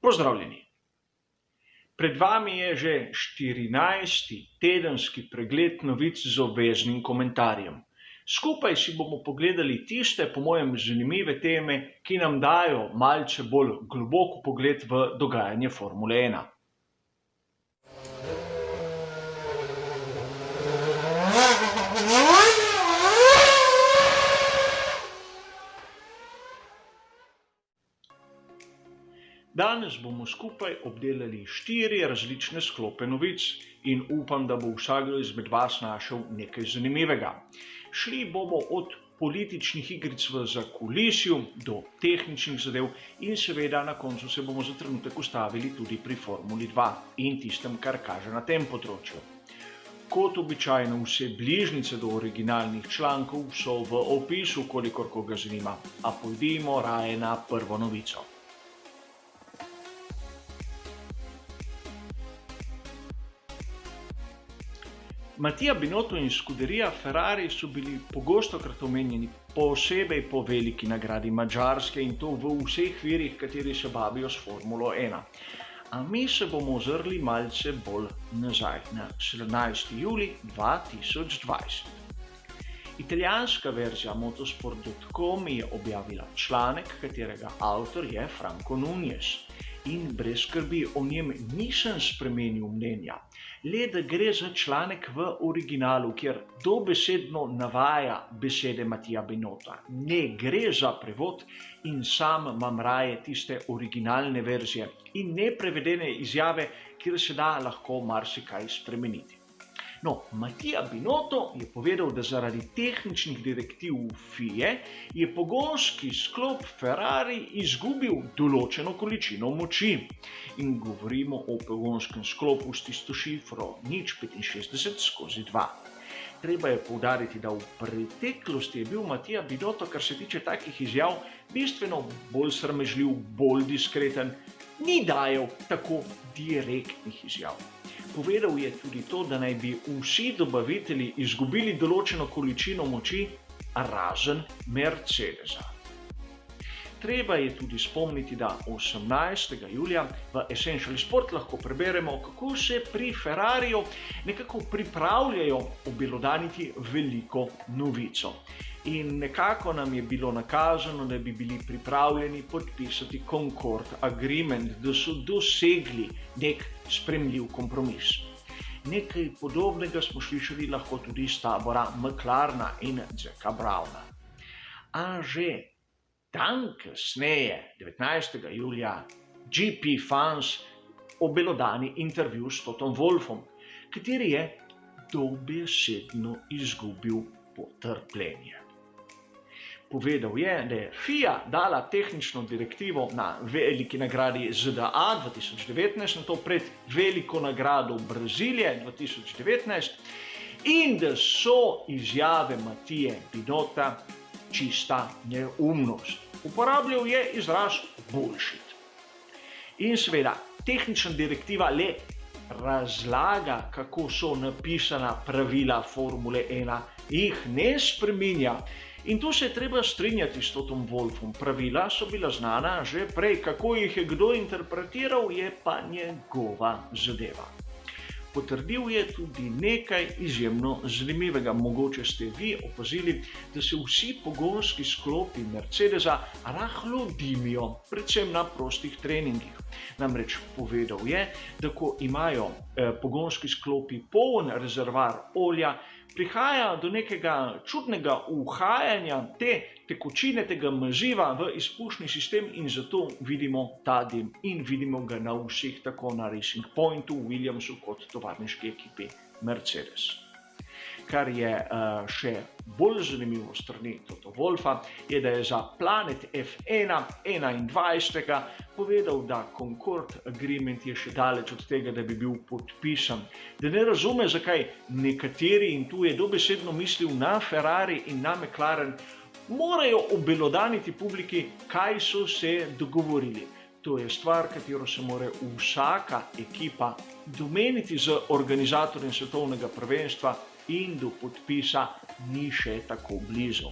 Pozdravljeni! Pred vami je že 14. tedenski pregled novic z obveznim komentarjem. Skupaj si bomo pogledali tiste, po mojem, zanimive teme, ki nam dajo malce bolj globok pogled v dogajanje Formule 1. Danes bomo skupaj obdelali 4 različne sklope novic in upam, da bo vsakdo izmed vas našel nekaj zanimivega. Šli bomo od političnih igric v zakulisju do tehničnih zadev in seveda na koncu se bomo za trenutek ustavili tudi pri Formuli 2 in tistem, kar kaže na tem področju. Kot običajno vse bližnjice do originalnih člankov so v opisu, kolikor koga zanima, a pojdimo raje na prvo novico. Mattia Binotto in Scuderia Ferrari so bili pogostokrat omenjeni, posebej po veliki nagradi Madžarske in to v vseh virih, kateri se bavijo s Formulo 1. A mi se bomo ozrli malce bolj nazaj, na 17. julij 2020. Italijanska verzija motorsport.com je objavila članek, katerega avtor je Franco Nunez. In brez skrbi, o njem nisem spremenil mnenja, le da gre za članek v originalu, kjer dobesedno navaja besede Mattia Binotta. Ne gre za prevod in sam imam raje tiste originalne verzije in neprevedene izjave, kjer se da lahko marsikaj spremeniti. No, Mattia Binotto je povedal, da zaradi tehničnih direktiv FIA je pogonski sklop Ferrari izgubil določeno količino moči. In govorimo o pogonskem sklopu s tisto šifro 065/2. Treba je poudariti, da v preteklosti je bil Mattia Binotto, kar se tiče takih izjav, bistveno bolj sramežljiv, bolj diskreten, ni dajal tako direktnih izjav. Povedal je tudi to, da naj bi vsi dobavitelji izgubili določeno količino moči, razen Mercedesa. Treba je tudi spomniti, da 18. julija v Essential Sport lahko preberemo, kako se pri Ferrariju nekako pripravljajo obelodaniti veliko novico. In nekako nam je bilo nakazano, da bi bili pripravljeni podpisati Concord Agreement, da so dosegli nek sprejemljiv kompromis. Nekaj podobnega smo slišali lahko tudi iz tabora McLarena in Zacka Browna. A že dan kasneje, 19. julija, GP Fans obelodani intervju s Totom Wolffom, kateri je dobesedno izgubil potrpljenje. Povedal je, da je FIA dala tehnično direktivo na veliki nagradi ZDA 2019, na to pred veliko nagrado Brazilije 2019 in da so izjave Mattie Binotta čista neumnost. Uporabljal je izraz bullshit. In seveda, tehnična direktiva le razlaga, kako so napisana pravila Formule 1, jih ne spreminja. In tu se je treba strinjati s Totom Wolffom. Pravila so bila znana že prej, kako jih je kdo interpretiral, je pa njegova zadeva. Potrdil je tudi nekaj izjemno zanimivega. Mogoče ste vi opazili, da se vsi pogonski sklopi Mercedesa rahlo dimijo, predvsem na prostih treningih. Namreč povedal je, da ko imajo pogonski sklopi poln rezervoar olja, prihaja do nekega čudnega uhajanja te tekočine, tega maziva v izpušni sistem in zato vidimo ta dim in vidimo ga na vseh, tako na Racing Pointu, Williamsu kot tovarniški ekipi Mercedes. Kar je še bolj zanimivo strani Tota Wolffa, je, da je za Planet F1 21. povedal, da Concord Agreement je še daleč od tega, da bi bil podpisan. Da ne razume, zakaj nekateri, in tu je dobesedno mislil na Ferrari in na McLaren, morajo obelodaniti publiki, kaj so se dogovorili. To je stvar, katero se mora vsaka ekipa domeniti z organizatorjem svetovnega prvenstva in do podpisa ni še tako blizu.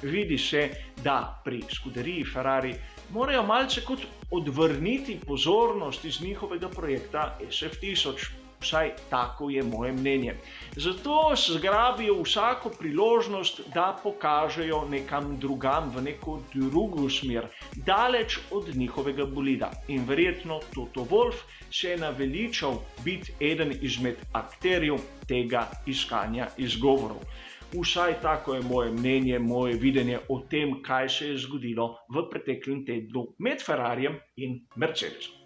Vidi se, da pri skuderiji Ferrari morajo malce kot odvrniti pozornost iz njihovega projekta SF1000. Vsaj tako je moje mnenje. Zato zgrabijo vsako priložnost, da pokažejo nekam drugam, v neko drugo smer, daleč od njihovega bolida. In verjetno Toto Wolff se je naveličal biti eden izmed akterjev tega iskanja izgovorov. Vsaj tako je moje mnenje, moje videnje o tem, kaj se je zgodilo v preteklem tednu med Ferrarijem in Mercedesom.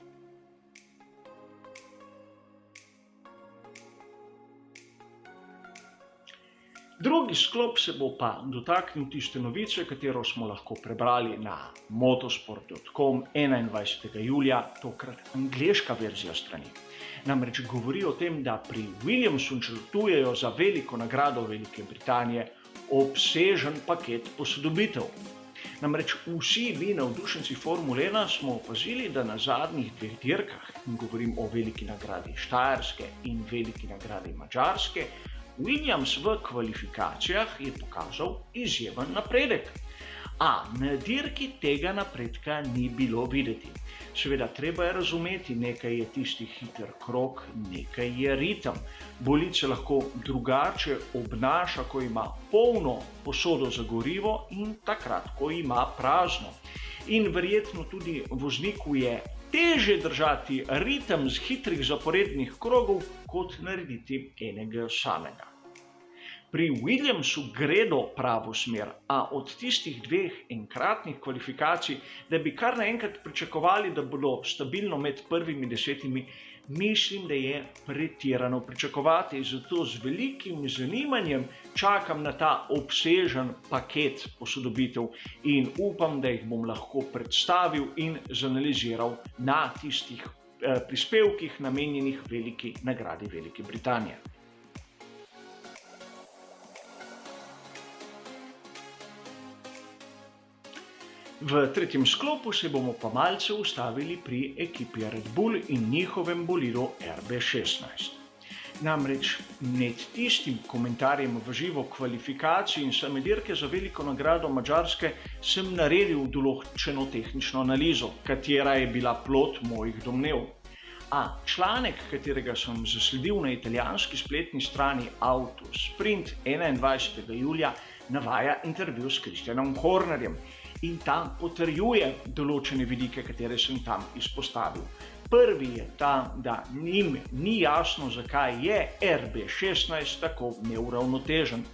Drugi sklop se bo pa dotaknil tiste novice, katero smo lahko prebrali na motosport.com 21. julija, tokrat angleška verzija strani. Namreč govori o tem, da pri Williamsu načrtujejo za veliko nagrado Velike Britanije obsežen paket posodobitev. Namreč vsi mi navdušenci Formule 1 smo opazili, da na zadnjih dveh dirkah, govorim o veliki nagradi Štajerske in veliki nagradi Madžarske, Williams v kvalifikacijah je pokazal izjemen napredek. A na dirki tega napredka ni bilo videti. Seveda, treba je razumeti, nekaj je tisti hiter krog, nekaj je ritem. Bolid se lahko drugače obnaša, ko ima polno posodo za gorivo in takrat, ko ima prazno. In verjetno tudi vozniku je teže držati ritem z hitrih zaporednih krogov, kot narediti enega samega. Pri Williamsu gredo pravo smer, a od tistih dveh enkratnih kvalifikacij, da bi kar naenkrat pričakovali, da bodo stabilno med prvimi 10, mislim, da je pretirano pričakovati. Zato z velikim zanimanjem čakam na ta obsežen paket posodobitev in upam, da jih bom lahko predstavil in zanaliziral na tistih prispevkih namenjenih veliki nagradi Velike Britanije. V tretjem sklopu se bomo pa malce ustavili pri ekipi Red Bull in njihovem bolidu RB16. Namreč med tistim komentarjem v živo kvalifikacij in same dirke za veliko nagrado Madžarske sem naredil določeno tehnično analizo, katera je bila plod mojih domnev. A članek, katerega sem zasledil na italijanski spletni strani Autosprint 21. julija, navaja intervju s Christianom Hornerjem in tam potrjuje določene vidike, katere sem tam izpostavil. Prvi je ta, da njim ni jasno, zakaj je RB16 tako neuravnotežen.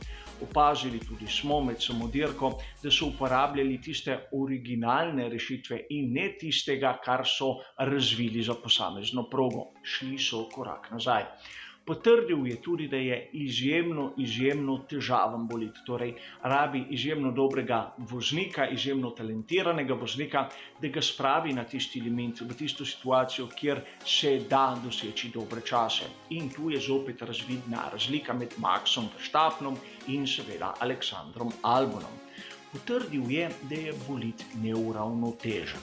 Opazili tudi smo med samo dirko, da so uporabljali tiste originalne rešitve in ne tistega, kar so razvili za posamezno progo. Šli so korak nazaj. Potrdil je tudi, da je izjemno težaven bolid, torej rabi izjemno dobrega voznika, izjemno talentiranega voznika, da ga spravi na tisti element, v tisto situacijo, kjer se da doseči dobre čase. In tu je zopet razvidna razlika med Maxom Verstappenom in seveda Aleksandrom Albonom. Potrdil je, da je bolid neuravnotežen.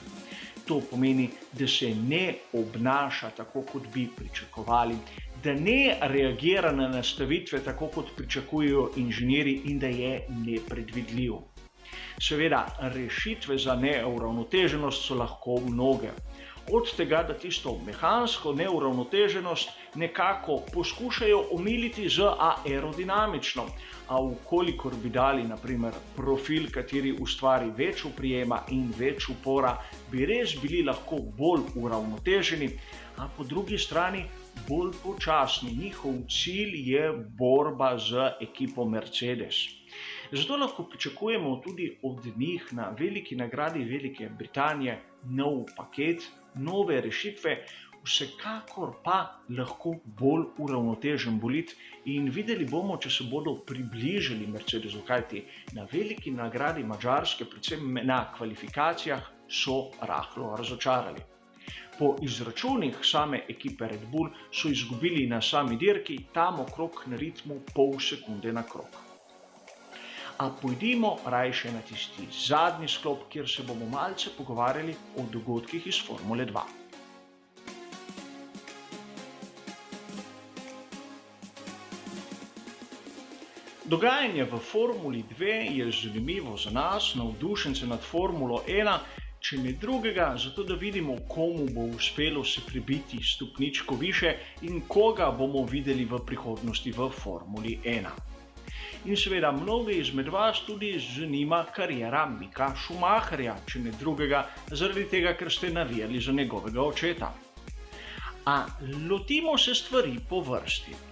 To pomeni, da se ne obnaša tako, kot bi pričakovali, da ne reagira na nastavitve tako, kot pričakujejo inženirji in da je nepredvidljiv. Seveda, rešitve za neuravnoteženost so lahko mnoge. Od tega, da tisto mehansko neuravnoteženost nekako poskušajo omiliti z aerodinamično, a ukolikor bi dali na primer profil, kateri ustvari več oprijema in več upora, bi res bili lahko bolj uravnoteženi, a po drugi strani bolj počasni. Njihov cilj je borba z ekipo Mercedes. Zato lahko pričakujemo tudi od njih na veliki nagradi Velike Britanije nov paket, nove rešitve, vsekakor pa lahko bolj uravnotežen bolid in videli bomo, če se bodo približali Mercedesu, kajti na veliki nagradi Madžarske, predvsem na kvalifikacijah, so rahlo razočarali. Po izračunih same ekipe Red Bull so izgubili na sami dirki tam okrog na ritmu pol sekunde na krog. A pojdimo rajše na tisti zadnji sklop, kjer se bomo malce pogovarjali o dogodkih iz Formule 2. Dogajanje v Formuli 2 je zanimivo za nas, navdušence nad Formulo 1, če ne drugega, zato da vidimo, komu bo uspelo se prebiti stopničko više in koga bomo videli v prihodnosti v Formuli 1. In seveda mnoge izmed vas tudi zanima kariera Mika Schumacherja, če ne drugega, zaradi tega, ker ste navijali za njegovega očeta. A lotimo se stvari po vrsti.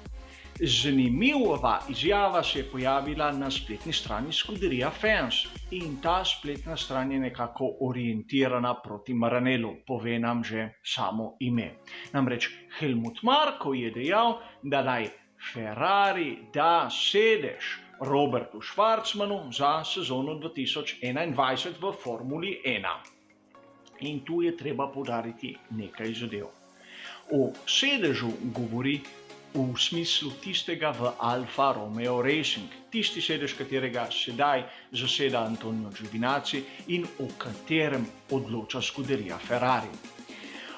Zanimiva izjava se je pojavila na spletni strani Scuderia Fans in ta spletna stran je nekako orientirana proti Maranellu, pove nam že samo ime. Namreč Helmut Marko je dejal, da naj Ferrari da sedež Robertu Schwarzmanu za sezono 2021 v Formuli 1. In tu je treba poudariti nekaj zadev. O sedežu govori v smislu tistega v Alfa Romeo Racing, tisti sedež, katerega sedaj zaseda Antonio Giovinazzi in o katerem odloča Scuderia Ferrari.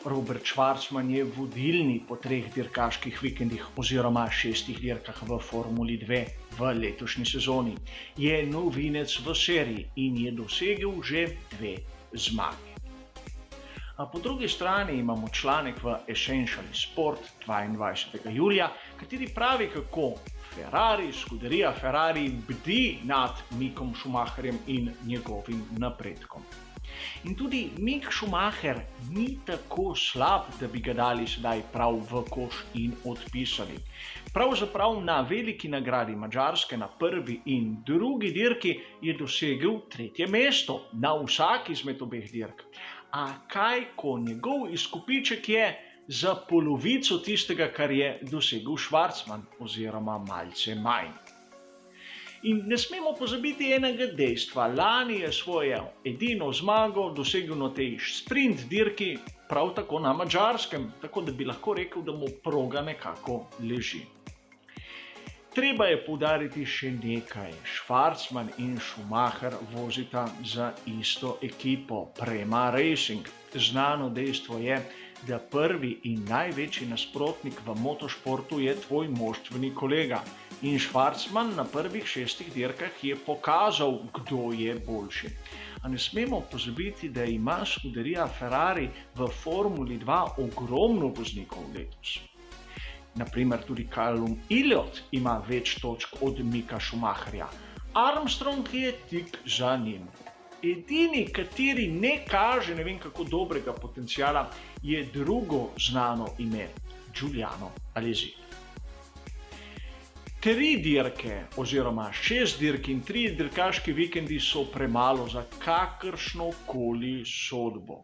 Robert Schwarzman je vodilni po 3 dirkaških vikendih oziroma 6 dirkah v Formuli 2 v letošnji sezoni. Je novinec v seriji in je dosegel že 2 zmage. A po drugi strani imamo članek v Essential Sport 22. julija, kateri pravi, kako Scuderia Ferrari bdi nad Mikom Schumacherjem in njegovim napredkom. In tudi Mick Schumacher ni tako slab, da bi ga dali sedaj prav v koš in odpisali. Pravzaprav na veliki nagradi Madžarske na prvi in drugi dirki je dosegel 3. mesto na vsaki izmed obeh dirk. A kaj, ko njegov izkupiček je za polovico tistega, kar je dosegel Schwarzman, oziroma malce manj. In ne smemo pozabiti enega dejstva. Lani je svojo edino zmago dosegel na tej sprint dirki, prav tako na Madžarskem, tako da bi lahko rekel, da mu proga nekako leži. Treba je poudariti še nekaj. Schwarzman in Schumacher vozita za isto ekipo, Prema Racing. Znano dejstvo je, da prvi in največji nasprotnik v motošportu je tvoj moštveni kolega. In Schwarzman na prvih 6 dirkah je pokazal, kdo je boljši. A ne smemo pozabiti, da ima Scuderia Ferrari v Formuli 2 ogromno voznikov letos. Naprimer tudi Callum Elliott ima več točk od Mika Schumacherja. Armstrong je tik za njim. Edini, kateri ne kaže ne vem kako dobrega potenciala, je drugo znano ime, Giuliano Alesi. 3 dirke oziroma 6 dirk in 3 dirkaški vikendi so premalo za kakršno koli sodbo.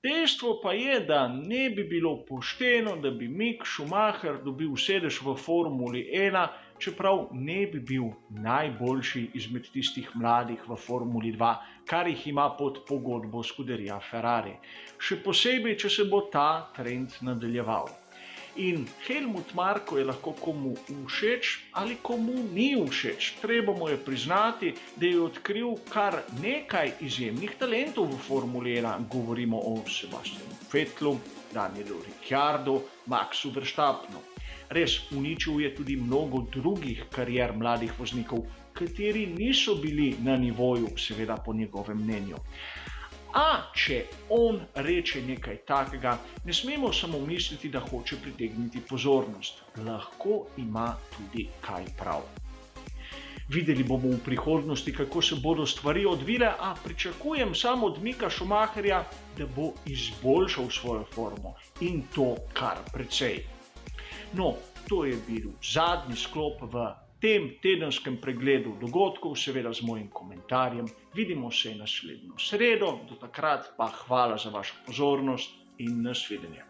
Dejstvo pa je, da ne bi bilo pošteno, da bi Mick Schumacher dobil sedež v Formuli 1, čeprav ne bi bil najboljši izmed tistih mladih v Formuli 2, kar jih ima pod pogodbo Scuderia Ferrari. Še posebej, če se bo ta trend nadaljeval. In Helmut Marko je lahko komu všeč ali komu ni všeč. Treba mu je priznati, da je odkril kar nekaj izjemnih talentov v Formuli 1. Govorimo o Sebastianu Vettlu, Danielu Ricciardu, Maxu Verstappenu. Res, uničil je tudi mnogo drugih karier mladih voznikov, kateri niso bili na nivoju, seveda po njegovem mnenju. A če on reče nekaj takega, ne smemo samo misliti, da hoče pritegniti pozornost. Lahko ima tudi kaj prav. Videli bomo v prihodnosti, kako se bodo stvari odvile, a pričakujem samo od Mika Schumacherja, da bo izboljšal svojo formo in to kar precej. No, to je bil zadnji sklop v tem tedenskem pregledu dogodkov, seveda z mojim komentarjem. Vidimo se naslednjo sredo, do takrat pa hvala za vašo pozornost in nasvidenje.